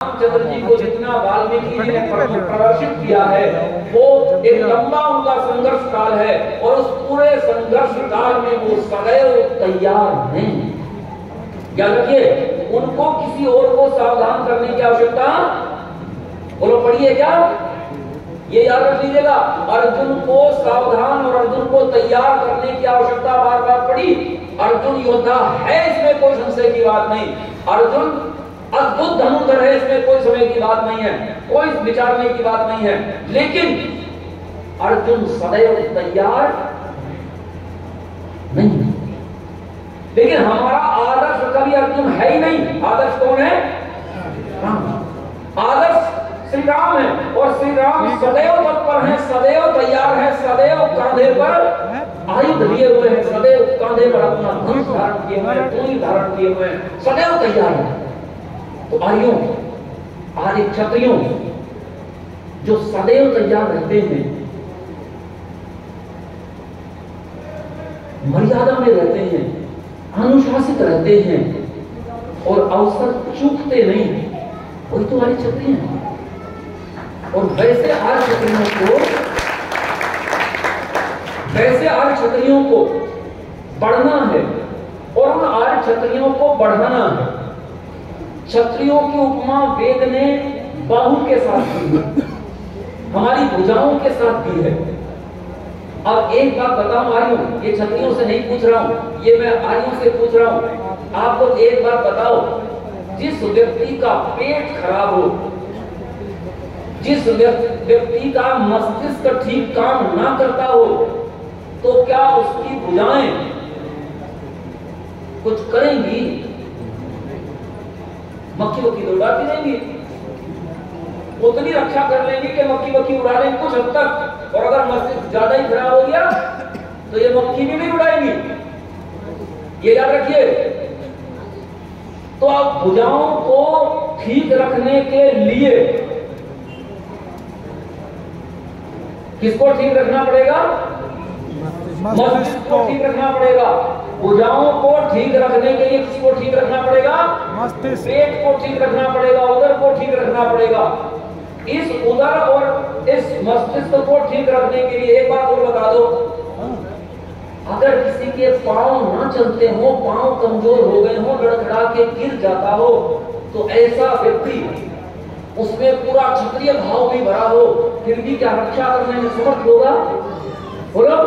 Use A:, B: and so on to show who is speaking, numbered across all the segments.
A: रामचंद्र जी को जितना वाल्मीकि जी ने प्रदर्शित किया है वो एक लंबा उनका संघर्ष काल है और उस पूरे संघर्ष काल में वो सदैव तैयार नहीं। याद रखिए, उनको किसी और को सावधान करने की आवश्यकता, बोलो पढ़िए क्या, ये याद रख लीजिएगा। अर्जुन को सावधान और अर्जुन को तैयार करने की आवश्यकता बार बार पड़ी। अर्जुन योद्धा है, इसमें कोई संशय की बात नहीं। अर्जुन अद्भुत धनुर्धर है, इसमें कोई समय की बात नहीं है, कोई विचारने की बात नहीं है। लेकिन अर्जुन सदैव तैयार नहीं। लेकिन हमारा आदर्श कभी अर्जुन है ही नहीं। आदर्श कौन है? राम। आदर्श श्री राम है और श्री राम सदैव तत्पर हैं, सदैव तैयार हैं, सदैव कंधे पर आयुध लिए हुए हैं, सदैव कंधे पर अपना धनुष धारण किए हुए हैं, धनुष धारण किए हुए हैं, सदैव तैयार हैं। तो आर्यों, आर्य क्षत्रियों जो सदैव तैयार रहते हैं, मर्यादा में रहते हैं, अनुशासित रहते हैं और अवसर चूकते नहीं, वही तो आर्य क्षत्रिय हैं। और वैसे आर्य क्षत्रियों को बढ़ना है और उन आर्य क्षत्रियों को बढ़ाना है। क्षत्रियों की उपमा वेद ने बाहु के साथ की है, हमारी भुजाओं के साथ की है। अब एक बात बताऊं आर्यों, ये क्षत्रियों से नहीं पूछ रहा हूं, ये मैं आर्यों से पूछ रहा हूं। आप लोग एक बात बताओ, जिस व्यक्ति का पेट खराब हो, जिस व्यक्ति का मस्तिष्क ठीक काम ना करता हो, तो क्या उसकी भुजाएं कुछ करेंगी? मक्खी वक्की उड़ाती रहेंगी, उतनी रक्षा कर लेंगे कि मक्खी वक्की उड़ा लेंगे कुछ हद तक। और अगर मस्तिष्क ज्यादा ही खराब हो गया तो ये मक्खी भी नहीं उड़ाएंगी, ये याद रखिए। तो आप भुजाओं को ठीक रखने के लिए किसको ठीक रखना पड़ेगा? मस्तिष्क को ठीक रखना पड़ेगा। भुजाओं को ठीक रखने के लिए किसको ठीक रखना पड़ेगा? मस्तिष्क। पेट को ठीक रखना पड़ेगा, उदर को ठीक रखना पड़ेगा। इस उदर और इस मस्तिष्क को ठीक रखने के लिए एक बात और बता दो, अगर किसी के पांव ना चलते हो, पांव कमजोर हो गए हो, लड़खड़ा के गिर जाता हो, तो ऐसा व्यक्ति, उसमें पूरा क्षत्रिय भाव भी भरा हो, फिर भी क्या रक्षा करने में समर्थ होगा? बोलो,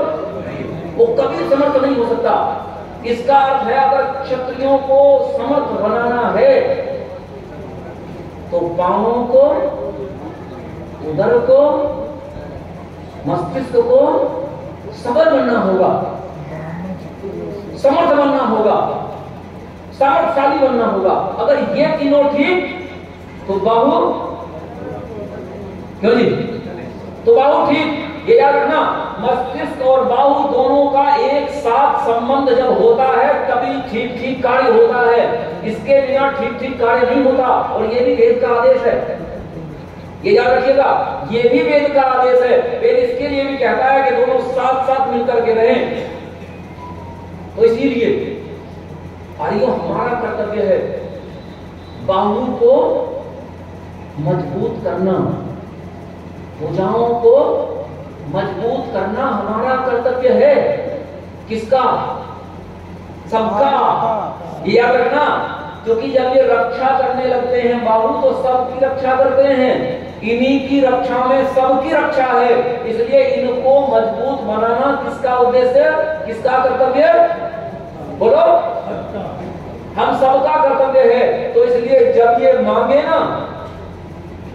A: वो कभी समर्थ नहीं हो सकता। इसका अर्थ है, अगर क्षत्रियों को समर्थ बनाना है तो पांवों को, उदर को, मस्तिष्क को सबल बनना होगा, समर्थ बनना होगा, सामर्थ्यशाली बनना होगा। अगर ये तीनों ठीक तो बाहु, क्यों जी, तो बाहु ठीक। ये याद रखना, मस्तिष्क और बाहु दोनों का एक साथ संबंध जब होता है तभी ठीक ठीक कार्य होता है, इसके बिना ठीक ठीक कार्य नहीं होता। और ये भी वेद का आदेश है, ये याद रखिएगा, ये भी वेद का आदेश है। वेद इसके लिए भी कहता है कि दोनों साथ साथ मिलकर के रहें। तो इसीलिए आर्यों, हमारा कर्तव्य है बाहु को मजबूत करना, भुजाओं को मजबूत करना हमारा कर्तव्य है। किसका? सबका। याद रखना, क्योंकि जब ये रक्षा करने लगते हैं बाहु, तो सबकी रक्षा करते हैं। इन्हीं की रक्षा में सबकी रक्षा है, इसलिए इनको मजबूत बनाना किसका उद्देश्य, किसका कर्तव्य? बोलो, हम सबका कर्तव्य है। तो इसलिए जब ये मांगे ना,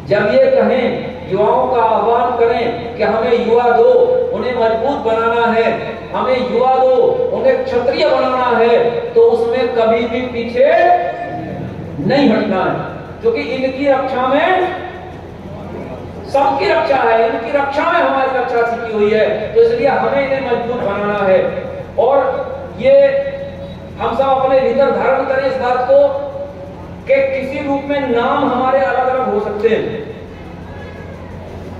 A: जब ये कहें, युवाओं का आह्वान करें कि हमें युवा दो, उन्हें मजबूत बनाना है, हमें युवा दो, उन्हें क्षत्रिय बनाना है, तो उसमें कभी भी पीछे नहीं हटना है, क्योंकि इनकी रक्षा में सबकी रक्षा है, इनकी रक्षा में हमारी रक्षा छिपी हुई है। तो इसलिए हमें इन्हें मजबूत बनाना है। और ये हम सब अपने भीतर धारण करें इस बात को कि किसी रूप में नाम हमारे अलग अलग हो सकते हैं,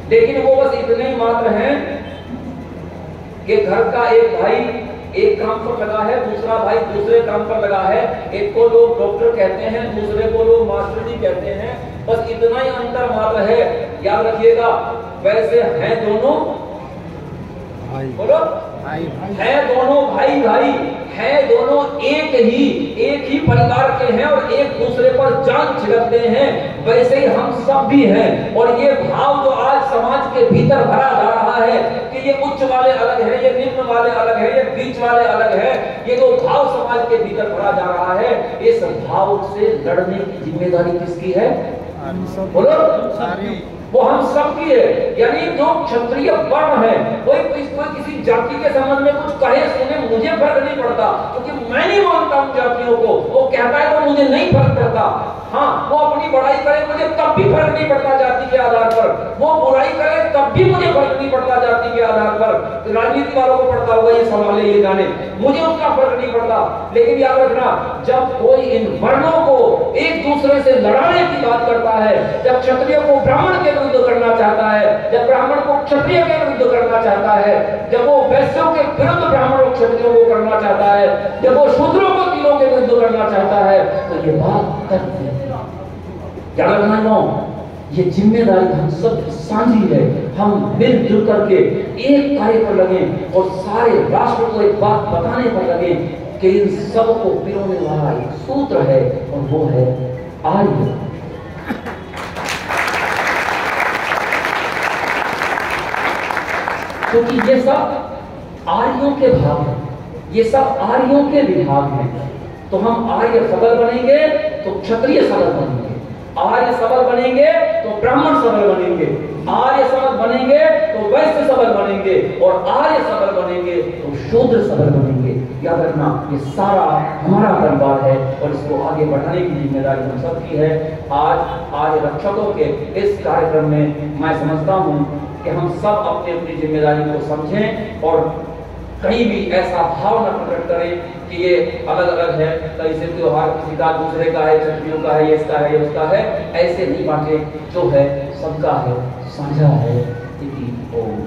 A: लेकिन वो बस इतने ही मात्र हैं कि घर का एक भाई एक काम पर लगा है, दूसरा भाई दूसरे काम पर लगा है। एक को लोग डॉक्टर कहते हैं, दूसरे को लोग मास्टर जी कहते हैं, बस इतना ही अंतर मात्र है। याद रखिएगा, वैसे हैं दोनों भाई, बोलो है दोनों भाई भाई, है दोनों एक ही परिवार के हैं और एक दूसरे पर जान छिड़कते हैं। वैसे ही हम सब भी हैं। और ये भाव जो आज समाज के भीतर भरा जा रहा है कि ये उच्च वाले अलग है, ये निम्न वाले अलग है, ये बीच वाले अलग है, ये जो भाव समाज के भीतर भरा जा रहा है, इस भाव से लड़ने की जिम्मेदारी किसकी है? बोलो, वो हम सब की है। यानी जो क्षत्रिय वर्ण है, कोई किसी जाति के संबंध में कुछ कहे सुने, मुझे फर्क नहीं पड़ता, क्योंकि मैं नहीं मानता उन जातियों को। वो कहता है तो मुझे नहीं फर्क पड़ता। हाँ, वो अपनी बड़ाई करे, मुझे तब भी फर्क नहीं पड़ता जाति के आधार पर। वो बुराई करे तब भी मुझे फर्क नहीं पड़ता जाति के आधार पर। राजनीति वालों को पड़ता होगा ये सवाल, ये गाने, मुझे उसका फर्क नहीं पड़ता। लेकिन याद रखना, जब कोई इन वर्णों को एक दूसरे से लड़ाने की बात करता है, जब क्षत्रिय को ब्राह्मण के विरुद्ध करना चाहता है, जब ब्राह्मण को क्षत्रिय के विरुद्ध करना चाहता है, जब वो वैश्यों के विरुद्ध ब्राह्मण और क्षत्रियों को करना चाहता है, जब वो शूद्रों को तीनों के विरुद्ध करना चाहता है, तो ये बात करते हैं। क्या रखना, ये जिम्मेदारी हम सब साझी है। हम मिलजुल करके एक कार्य पर लगे और सारे राष्ट्र को एक बात बताने पर लगे कि इन सब को पिरोने वाला एक सूत्र है, और वो है आर्य। क्योंकि ये सब आर्यों के भाग हैं, ये सब आर्यों के विभाग हैं। तो हम आर्य सबल बनेंगे तो क्षत्रिय सबल बनेंगे, आर्य सबल बनेंगे तो ब्राह्मण सबल बनेंगे, आर्य सबल बनेंगे तो वैश्य सबल बनेंगे, और आर्य सबल बनेंगे तो शूद्र सबल बनेंगे। याद रखना, ये सारा हमारा परिवार है और इसको आगे बढ़ाने की जिम्मेदारी हम सबकी है। आज आर्य रक्षकों के इस कार्यक्रम में मैं समझता हूँ कि हम सब अपनी अपनी जिम्मेदारी को समझें और कहीं भी ऐसा भाव न प्रकट करें कि ये अलग अलग है, कहीं से त्योहार किसी का दूसरे का है, क्षत्रियों का है, ये इसका है, ये उसका है, ऐसे नहीं बांटे। जो है सबका है, साझा है। ओम।